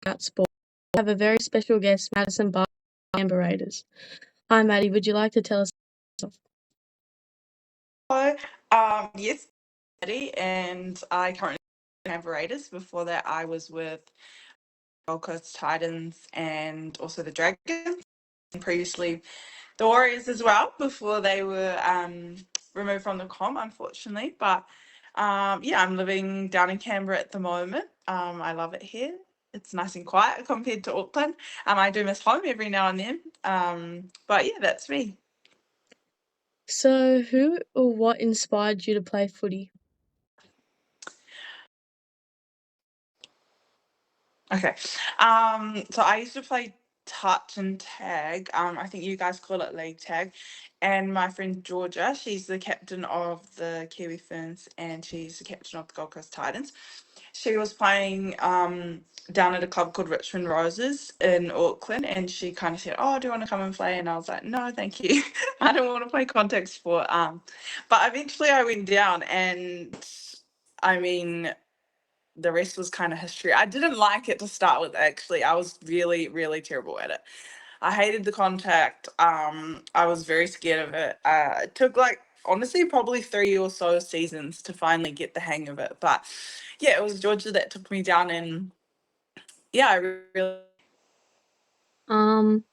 about sport. I have a very special guest, Madison Bartlett from Canberra Raiders. Hi, Maddie. Would you like to tell us? Hello. Yes, Maddie, and I currently have Raiders. Before that, I was with Gold Coast Titans and also the Dragons, and previously the Warriors as well, before they were removed from the comp, unfortunately. But yeah, I'm living down in Canberra at the moment. I love it here. It's nice and quiet compared to Auckland. I do miss home every now and then. But yeah, that's me. So, who or what inspired you to play footy? Okay. So I used to play touch and tag. I think you guys call it league tag. And my friend Georgia, she's the captain of the Kiwi Ferns and she's the captain of the Gold Coast Titans. She was playing down at a club called Richmond Roses in Auckland, and she kind of said, "Oh, do you want to come and play?" And I was like, "No, thank you. I don't want to play contact sport." But eventually I went down, and I mean, the rest was kind of history. I didn't like it to start with, actually. I was really, really terrible at it. I hated the contact. I was very scared of it. It took like honestly probably 3 or so seasons to finally get the hang of it. But yeah, it was Georgia that took me down, and yeah, I really Um,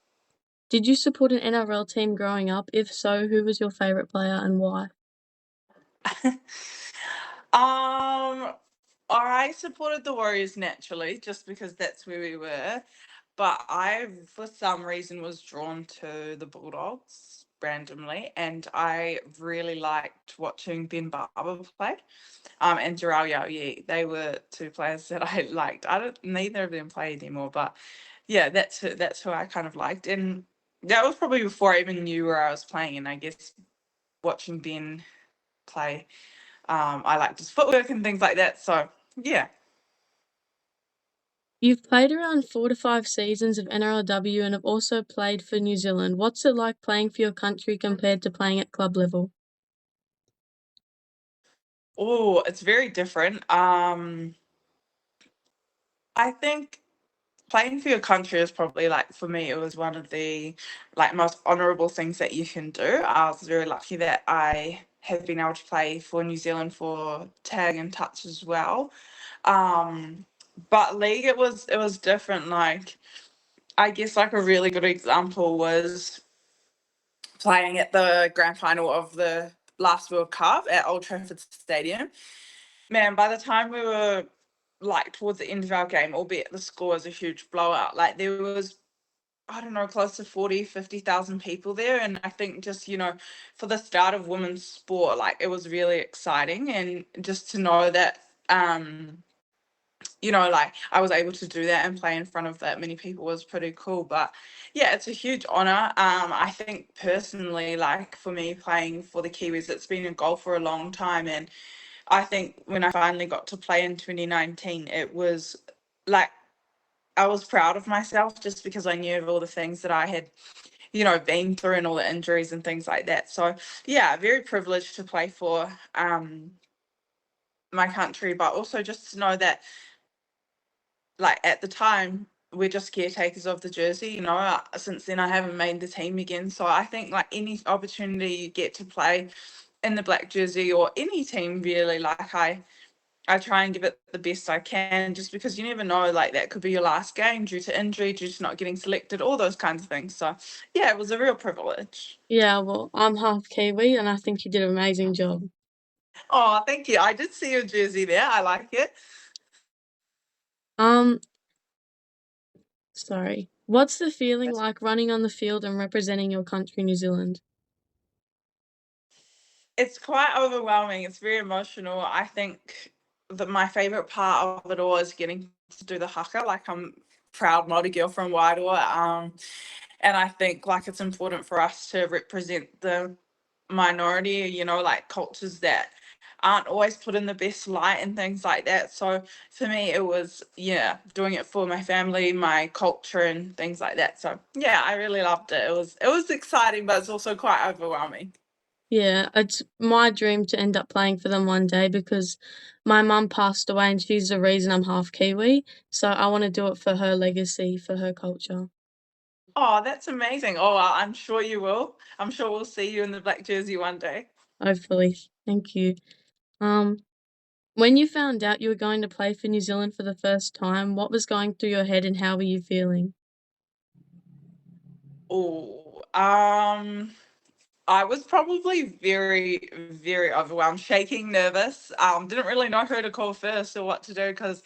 did you support an NRL team growing up? If so, who was your favourite player and why? um I supported the Warriors naturally, just because that's where we were. But I, for some reason, was drawn to the Bulldogs randomly, and I really liked watching Ben Barber play. And Jarrell Yao. They were two players that I liked. I don't, neither of them play anymore, but yeah, that's who I kind of liked, and that was probably before I even knew where I was playing. And I guess watching Ben play, I liked his footwork and things like that. So yeah. You've played around 4 to 5 seasons of nrlw and have also played for New Zealand. What's it like playing for your country compared to playing at club level? Oh, it's very different. I think playing for your country is probably, like, for me, it was one of the like most honourable things that you can do. I was very lucky that I have been able to play for New Zealand for tag and touch as well. Um, but league, it was different. Like, I guess like a really good example was playing at the grand final of the last World Cup at Old Trafford Stadium. Man, by the time we were like towards the end of our game, albeit the score was a huge blowout, like there was, I don't know, close to 40, 50,000 people there. And I think just, for the start of women's sport, like it was really exciting. And just to know that, like I was able to do that and play in front of that many people was pretty cool. But yeah, it's a huge honor. I think personally, like for me playing for the Kiwis, it's been a goal for a long time. And I think when I finally got to play in 2019, it was like I was proud of myself just because I knew of all the things that I had, been through and all the injuries and things like that. So yeah, very privileged to play for my country, but also just to know that, like, at the time we're just caretakers of the jersey. Since then I haven't made the team again. So I think like any opportunity you get to play in the black jersey or any team really, like I try and give it the best I can, just because you never know, like that could be your last game due to injury, due to not getting selected, all those kinds of things. So yeah, it was a real privilege. Yeah, well, I'm half Kiwi and I think you did an amazing job. Oh, thank you. I did see your jersey there. I like it. Um, Sorry. What's the feeling like running on the field and representing your country, New Zealand? It's quite overwhelming. It's very emotional. I think that my favorite part of it all is getting to do the haka. Like, I'm proud Māori girl from Wairoa. And I think like it's important for us to represent the minority, like cultures that aren't always put in the best light and things like that. So for me, it was, yeah, doing it for my family, my culture, and things like that. So yeah, I really loved it. It was exciting, but it's also quite overwhelming. Yeah, it's my dream to end up playing for them one day because my mum passed away and she's the reason I'm half Kiwi. So I want to do it for her legacy, for her culture. Oh, that's amazing. Oh, I'm sure you will. I'm sure we'll see you in the black jersey one day. Hopefully. Thank you. Um, when you found out you were going to play for New Zealand for the first time, what was going through your head and how were you feeling? Oh, I was probably very, very overwhelmed, shaking, nervous. Didn't really know who to call first or what to do because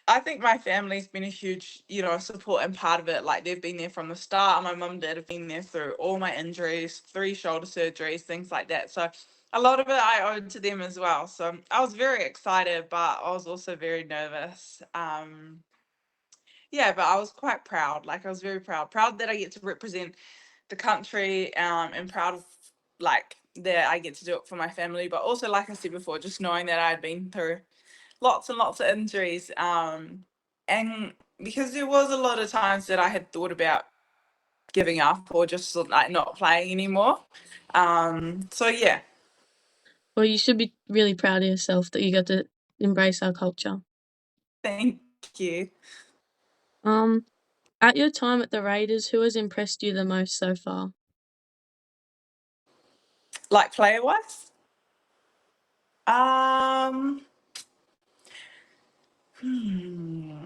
I think my family's been a huge, support and part of it. Like they've been there from the start. My mum and dad have been there through all my injuries, 3 shoulder surgeries, things like that. So a lot of it I owed to them as well. So I was very excited, but I was also very nervous. Yeah, but I was quite proud. Like I was very proud. Proud that I get to represent the country, and proud of like that I get to do it for my family. But also, like I said before, just knowing that I'd been through lots and lots of injuries. And because there was a lot of times that I had thought about giving up or just like not playing anymore. So yeah, Well, you should be really proud of yourself that you got to embrace our culture. thank you. Um, at your time at the Raiders, who has impressed you the most so far? Like player wise, um, hmm,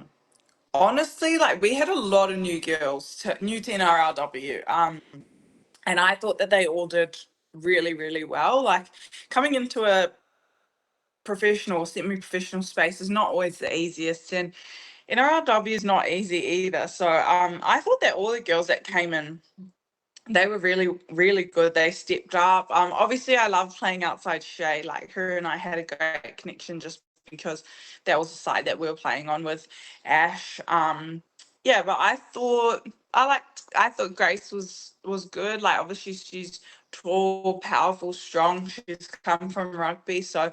honestly, like we had a lot of new girls, new to NRLW. And I thought that they all did really, really well. Like coming into a professional, semi-professional space is not always the easiest, and NRLW is not easy either. So I thought that all the girls that came in, they were really, really good. They stepped up. Obviously, I love playing outside Shay. Like her and I had a great connection just because that was the side that we were playing on with Ash. Yeah, but I thought Grace was good. Like obviously she's tall, powerful, strong. She's come from rugby, so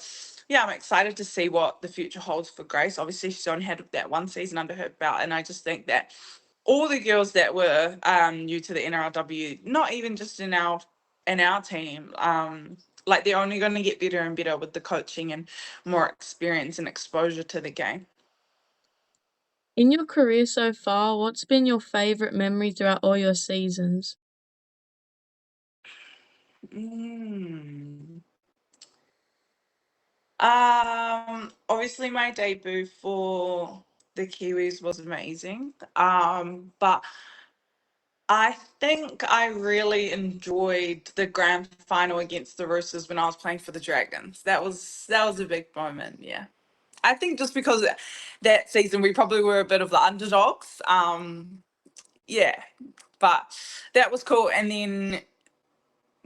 yeah, I'm excited to see what the future holds for Grace. Obviously, she's only had that one season under her belt, and I just think that all the girls that were new to the NRLW, not even just in our team, like they're only going to get better and better with the coaching and more experience and exposure to the game. In your career so far, what's been your favourite memory throughout all your seasons? Mm. Obviously my debut for the Kiwis was amazing. But I think I really enjoyed the grand final against the Roosters when I was playing for the Dragons. That was a big moment, yeah. I think just because that season we probably were a bit of the underdogs. Yeah, but that was cool. And then,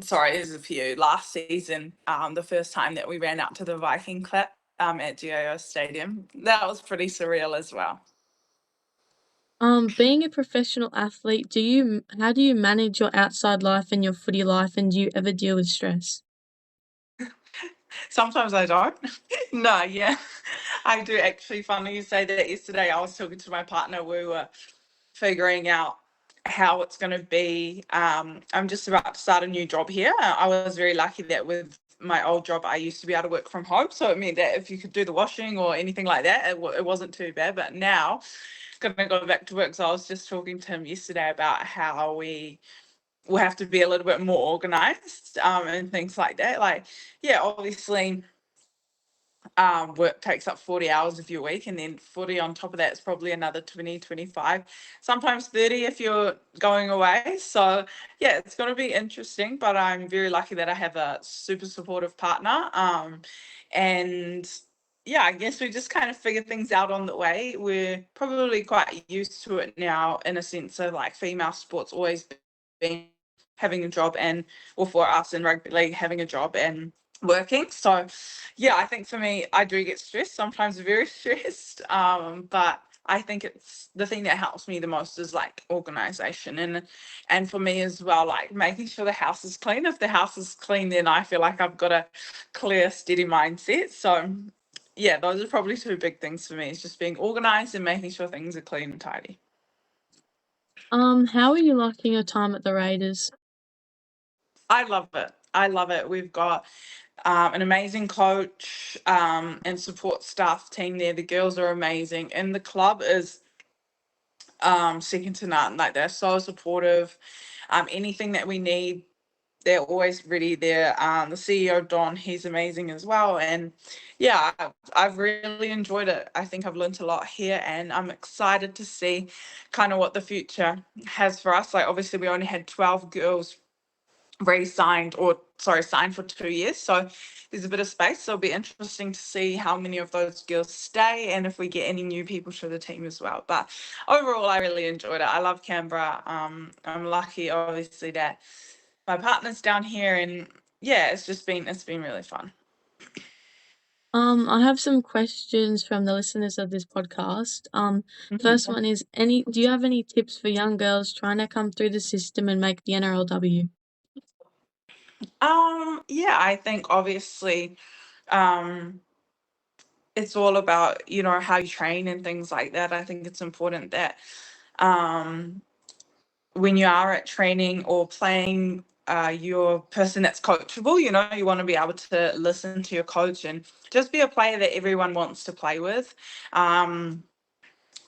sorry, there's a few. Last season, the first time that we ran out to the Viking clip at GIO Stadium, that was pretty surreal as well. Being a professional athlete, how do you manage your outside life and your footy life, and do you ever deal with stress? Sometimes I don't. No, yeah, I do actually. Funny you say that. Yesterday, I was talking to my partner. We were figuring out how it's going to be. I'm just about to start a new job here. I was very lucky that with my old job, I used to be able to work from home. So it meant that if you could do the washing or anything like that, it wasn't too bad. But now, going to go back to work. So I was just talking to him yesterday about how we will have to be a little bit more organized, and things like that. Like, yeah, obviously work takes up 40 hours of your week, and then 40 on top of that is probably another 20, 25, sometimes 30 if you're going away. So yeah, it's going to be interesting, but I'm very lucky that I have a super supportive partner. And yeah, I guess we just kind of figure things out on the way. We're probably quite used to it now, in a sense of like female sports always been having a job, and or for us in rugby league having a job and working. So yeah, I think for me, I do get stressed, sometimes very stressed. But I think it's the thing that helps me the most is like organization, and for me as well, like making sure the house is clean. If the house is clean, then I feel like I've got a clear, steady mindset. So yeah, those are probably two big things for me. It's just being organized and making sure things are clean and tidy. How are you liking your time at the Raiders? I love it. I love it. We've got an amazing coach and support staff team there. The girls are amazing, and the club is second to none. Like they're so supportive. Anything that we need, they're always ready there. The CEO Don, he's amazing as well, and yeah, I've really enjoyed it. I think I've learned a lot here, and I'm excited to see kind of what the future has for us. Like obviously, we only had 12 girls re-signed, or sorry, signed for 2 years, so there's a bit of space. So it'll be interesting to see how many of those girls stay and if we get any new people to the team as well. But overall, I really enjoyed it. I love Canberra. I'm lucky obviously that my partner's down here, and yeah, it's been really fun. I have some questions from the listeners of this podcast. First Mhm. one is do you have any tips for young girls trying to come through the system and make the NRLW? Yeah, I think obviously um it's all about, how you train and things like that. I think it's important that um when you are at training or playing, you're a person that's coachable. You want to be able to listen to your coach and just be a player that everyone wants to play with. Um,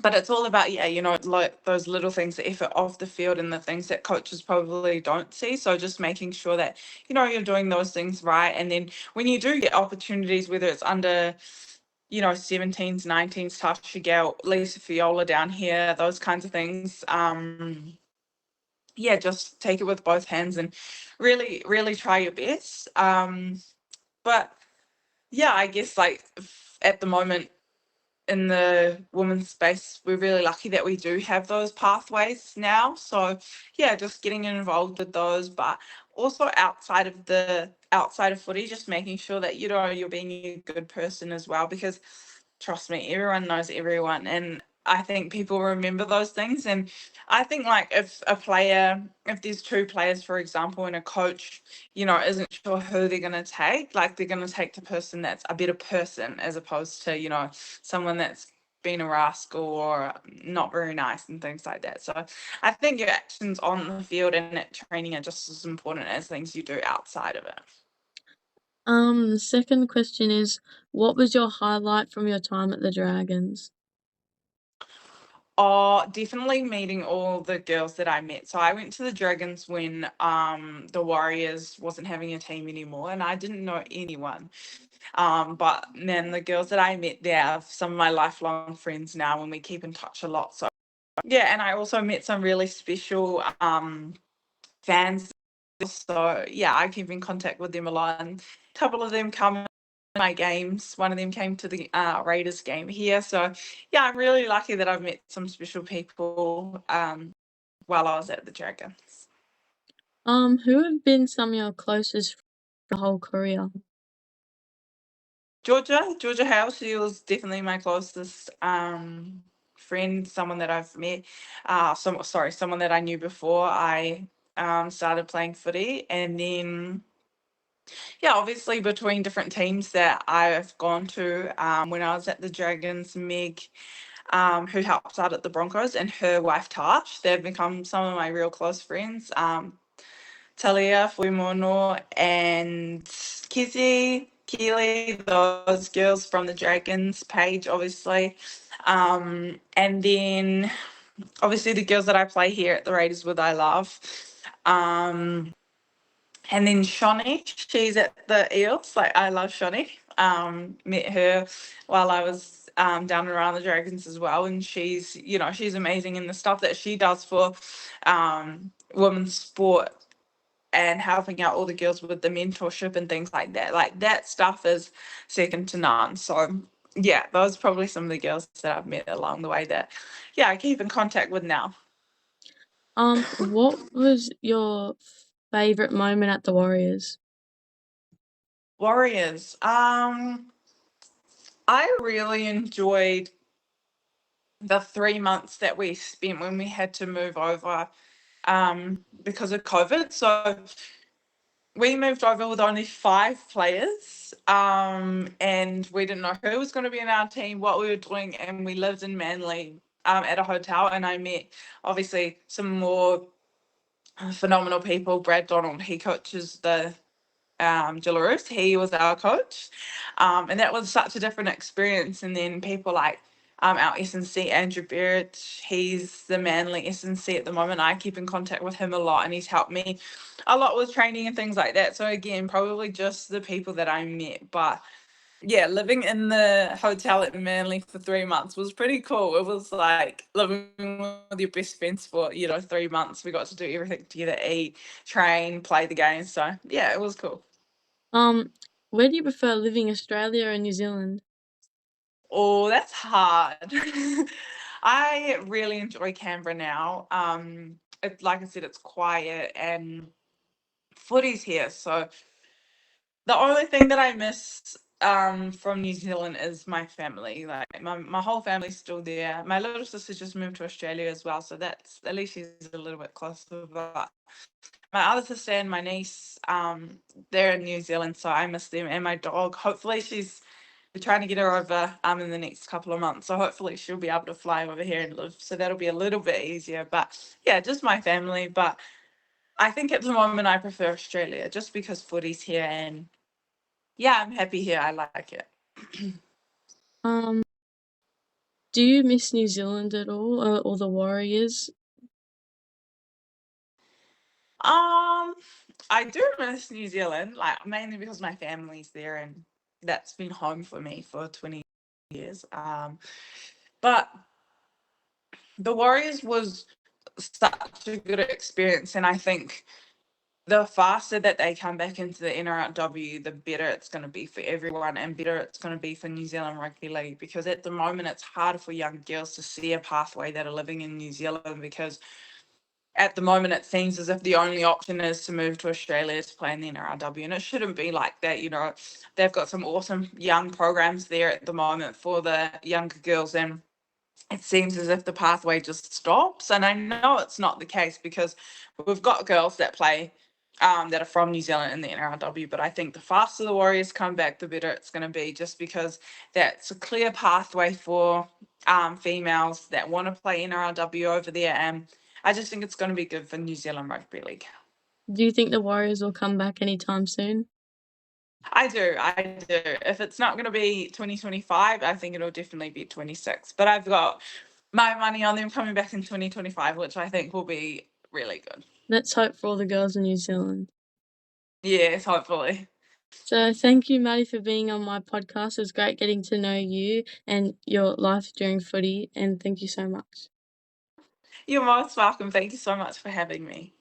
but it's all about, yeah, like those little things, the effort off the field and the things that coaches probably don't see. So just making sure that, you're doing those things right. And then when you do get opportunities, whether it's under, 17s, 19s, Tasha Gale, Lisa Fiola down here, those kinds of things. Yeah, just take it with both hands and really, really try your best. But yeah, I guess like at the moment in the women's space, we're really lucky that we do have those pathways now. So yeah, just getting involved with those, but also outside of footy, just making sure that you're being a good person as well, because trust me, everyone knows everyone. And I think people remember those things. And I think like if there's two players, for example, and a coach, isn't sure who they're going to take, like they're going to take the person that's a better person as opposed to, someone that's been a rascal or not very nice and things like that. So I think your actions on the field and at training are just as important as things you do outside of it. The second question is, what was your highlight from your time at the Dragons? Oh, definitely meeting all the girls that I met. So I went to the Dragons when the Warriors wasn't having a team anymore, and I didn't know anyone. But then the girls that I met there are some of my lifelong friends now, and we keep in touch a lot. So yeah, and I also met some really special fans. So yeah, I keep in contact with them a lot, and a couple of them come to my games. One of them came to the Raiders game here. So yeah, I'm really lucky that I've met some special people while I was at the Dragons. Who have been some of your closest friends your whole career? Georgia Hale, she was definitely my closest friend, someone that I've met. Someone that I knew before I started playing footy, and then yeah, obviously between different teams that I've gone to. When I was at the Dragons, Meg, who helps out at the Broncos, and her wife Tash, they've become some of my real close friends. Talia, Fuimono, and Kizzy, Keely, those girls from the Dragons, Paige, obviously. And then obviously the girls that I play here at the Raiders with, I love. Um, and then Shawnee, she's at the Eels. Like, I love Shawnee. Met her while I was down and around the Dragons as well. And she's amazing in the stuff that she does for women's sport and helping out all the girls with the mentorship and things like that. Like, that stuff is second to none. So, yeah, those are probably some of the girls that I've met along the way that, yeah, I keep in contact with now. What was your favorite moment at the Warriors? Warriors. I really enjoyed the 3 months that we spent when we had to move over because of COVID. So we moved over with only 5 players, and we didn't know who was going to be in our team, what we were doing, and we lived in Manly at a hotel. And I met obviously some more phenomenal people. Brad Donald, he coaches the Belarus. He was our coach, and that was such a different experience. And then people like our S&C, Andrew Barrett, he's the Manly S&C at the moment. I keep in contact with him a lot, and he's helped me a lot with training and things like that. So again, probably just the people that I met, but yeah, living in the hotel at Manly for 3 months was pretty cool. It was like living with your best friends for, 3 months. We got to do everything together, eat, train, play the games. So yeah, it was cool. Um, where do you prefer living, Australia or New Zealand? Oh, that's hard. I really enjoy Canberra now. Like I said, it's quiet and footy's here. So the only thing that I miss from New Zealand is my family. Like my whole family's still there. My little sister just moved to Australia as well, so that's at least she's a little bit closer. But my other sister and my niece, they're in New Zealand, so I miss them and my dog. Hopefully we're trying to get her over in the next couple of months. So hopefully she'll be able to fly over here and live. So that'll be a little bit easier. But yeah, just my family. But I think at the moment I prefer Australia just because footy's here and yeah, I'm happy here. I like it. Um, do you miss New Zealand at all, or the Warriors? Um, I do miss New Zealand, like mainly because my family's there and that's been home for me for 20 years. But the Warriors was such a good experience, and I think the faster that they come back into the NRLW, the better it's going to be for everyone and better it's going to be for New Zealand Rugby League, because at the moment it's harder for young girls to see a pathway that are living in New Zealand, because at the moment it seems as if the only option is to move to Australia to play in the NRLW, and it shouldn't be like that. They've got some awesome young programs there at the moment for the younger girls, and it seems as if the pathway just stops. And I know it's not the case, because we've got girls that play that are from New Zealand in the NRLW, but I think the faster the Warriors come back, the better it's going to be, just because that's a clear pathway for females that want to play NRLW over there. And I just think it's going to be good for New Zealand Rugby League. Do you think the Warriors will come back anytime soon? I do. If it's not going to be 2025, I think it'll definitely be 26. But I've got my money on them coming back in 2025, which I think will be really good. Let's hope for all the girls in New Zealand. Yes, hopefully. So thank you, Maddie, for being on my podcast. It was great getting to know you and your life during footy, and thank you so much. You're most welcome. Thank you so much for having me.